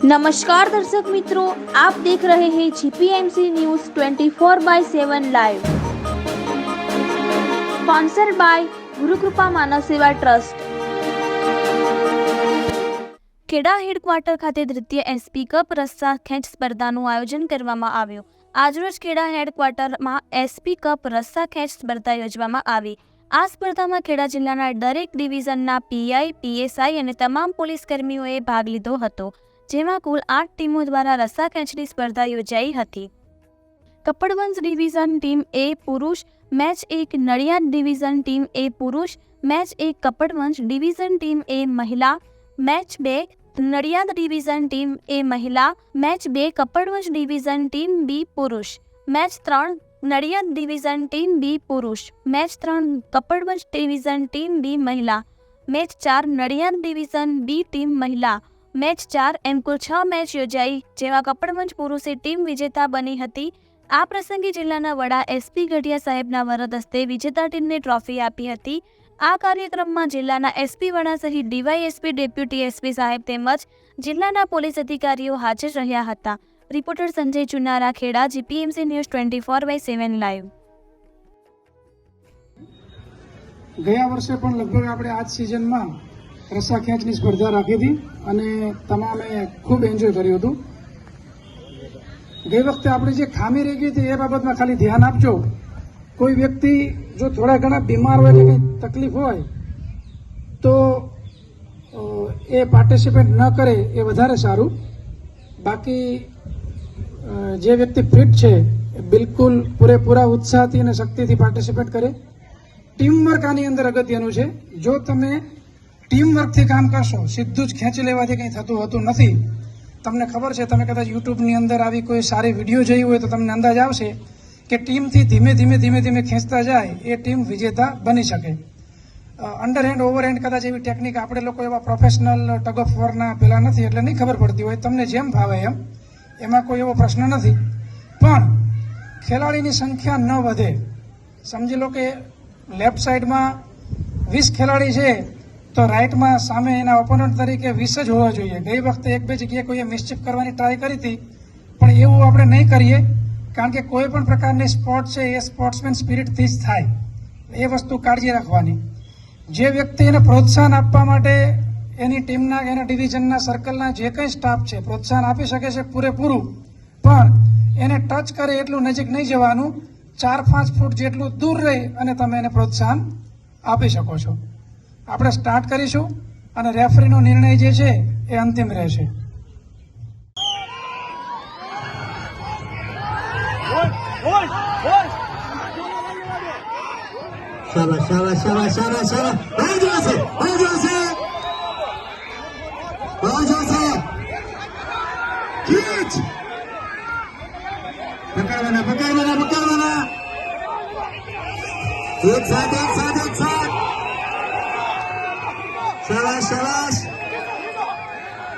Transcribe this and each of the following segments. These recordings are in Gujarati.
नमस्कार दर्शक मित्रों, आप देख रहे हैं जीपीएमसी news 24/7 live, sponsored by Gurukripa मानव सेवा ट्रस्ट। ખેડા હેડક્વાર્ટર ખાતે દ્વિતીય એસપી કપ રસ્સા ખેંચ સ્પર્ધાનું આયોજન કરવામાં આવ્યું। આજરોજ ખેડા હેડક્વાર્ટરમાં એસપી કપ રસ્સા ખેંચ સ્પર્ધા યોજવામાં આવી। આ સ્પર્ધામાં ખેડા જિલ્લાના દરેક ડિવિઝનના પીઆઈ, પીએસઆઈ અને તમામ પોલીસ કર્મીઓએ ભાગ લીધો હતો, જેમાં કુલ 8 ટીમો દ્વારા રસ્સા ખેંચની સ્પર્ધા યોજાઈ હતી। કપડવંશ ડિવિઝન ટીમ એ પુરુષ match 1, Nadiad division team A પુરુષ match 1, Kapadvanj division team A મહિલા match 2, Nadiad division team A મહિલા match 2, Kapadvanj division team B પુરુષ match 3, Nadiad division team B પુરુષ match 3, Kapadvanj division team B મહિલા match 4, Nadiad division B team મહિલા મેચ 4 એમ કુલ 6 મેચ યોજાઈ, જેમાં કપડવંશ પુરુષે ટીમ વિજેતા બની હતી। આ પ્રસંગે જિલ્લાના વડા એસપી ગઢિયા સાહેબના વરદ હસ્તે વિજેતા ટીમને ટ્રોફી આપી હતી। આ કાર્યક્રમમાં જિલ્લાના એસપી વડા સહિત ડીવાયએસપી, ડેપ્યુટી એસપી સાહેબ તેમજ જિલ્લાના પોલીસ અધિકારીઓ હાજર રહ્યા હતા। રિપોર્ટર સંજય ચુનારા, ખેડા, જીપીએમસી ન્યૂઝ 24/7 લાઈવ। ગયા વર્ષે પણ લગભગ આપણે આ જ સિઝનમાં રસ્સા ખેંચની સ્પર્ધા રાખી હતી અને તમામે ખૂબ એન્જોય કર્યું હતું। ગઈ વખતે આપણે જે ખામી રહી ગઈ હતી એ બાબતમાં ખાલી ધ્યાન આપજો। કોઈ વ્યક્તિ જો થોડા ઘણા બીમાર હોય કે કંઈ તકલીફ હોય તો એ પાર્ટિસિપેટ ન કરે એ વધારે સારું। બાકી જે વ્યક્તિ ફિટ છે એ બિલકુલ પૂરેપૂરા ઉત્સાહથી અને શક્તિથી પાર્ટિસિપેટ કરે। ટીમવર્ક આની અંદર અગત્યનું છે। જો તમે ટીમવર્કથી કામ કરશો, સીધું જ ખેંચી લેવાથી કંઈ થતું હોતું નથી। તમને ખબર છે, તમે કદાચ યુટ્યુબની અંદર આવી કોઈ સારી વિડીયો જોઈ હોય તો તમને અંદાજ આવશે કે ટીમથી ધીમે ધીમે ખેંચતા જાય એ ટીમ વિજેતા બની શકે। અંડરહેન્ડ, ઓવરહેન્ડ કદાચ એવી ટેકનિક આપણે લોકો એવા પ્રોફેશનલ ટગ ઓફ વોરના પેલા નથી, એટલે નહીં ખબર પડતી હોય। તમને જેમ ભાવે એમ, એમાં કોઈ એવો પ્રશ્ન નથી। પણ ખેલાડીની સંખ્યા ન વધે। સમજી લો કે લેફ્ટ સાઈડમાં 20 ખેલાડી છે તો રાઈટમાં સામે એના ઓપોનન્ટ તરીકે 20 જ હોવા જોઈએ। ગઈ વખતે 1-2 જગ્યાએ કોઈએ મિસચીફ કરવાની ટ્રાય કરી હતી, પણ એવું આપણે નહીં કરીએ, કારણ કે કોઈ પણ પ્રકારની સ્પોર્ટ છે એ સ્પોર્ટ્સમેન સ્પિરિટથી જ થાય। એ વસ્તુ કાળજી રાખવાની। જે વ્યક્તિ એને પ્રોત્સાહન આપવા માટે એની ટીમના, એના ડિવિઝનના, સર્કલના જે કંઈ સ્ટાફ છે પ્રોત્સાહન આપી શકે છે પૂરેપૂરું, પણ એને ટચ કરે એટલું નજીક નહીં જવાનું। 4-5 ફૂટ જેટલું દૂર રહી અને તમે એને પ્રોત્સાહન આપી શકો છો। આપણે સ્ટાર્ટ કરીશું અને રેફરીનો નિર્ણય જે છે એ અંતિમ રહેશે। શાબાશ શાબાશ શાબાશ શાબાશ શાબાશ, બહુ જોશે, બહુ જોશે, બહુ જોશે, ખીચ, પકડવાના પકડવાના પકડવાના, એક સાથ એક સાથ એક સાથ, शाबाश शाबाश,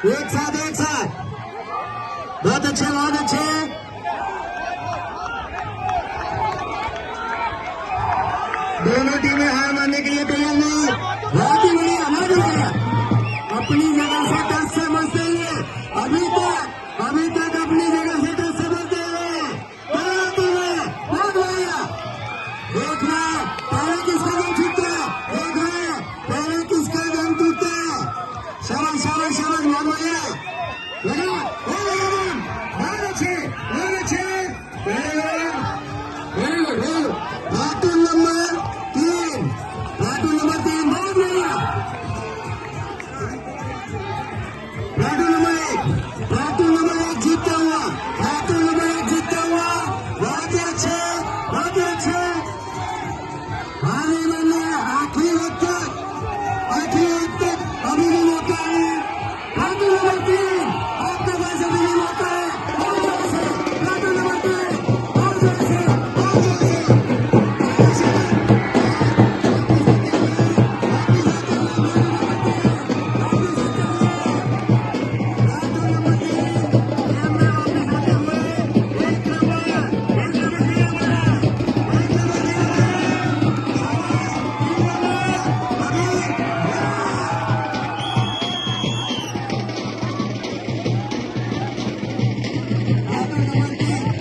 एक साथ एक साथ, बहुत अच्छे बहुत अच्छे। दोनों टीमें हार मानने के लिए तैयार नहीं। बहुत ही बढ़िया, बहुत बढ़िया। अपनी जगह से टच से बचते हुए अभी तक अपनी जगह से टच से बचते हुए बहुत बढ़िया। देखना पहले किसका गम छूटता है, देखना पहले किसका गम टूटता है। शाबाश शाबाश शाबाश, बहुत बढ़िया।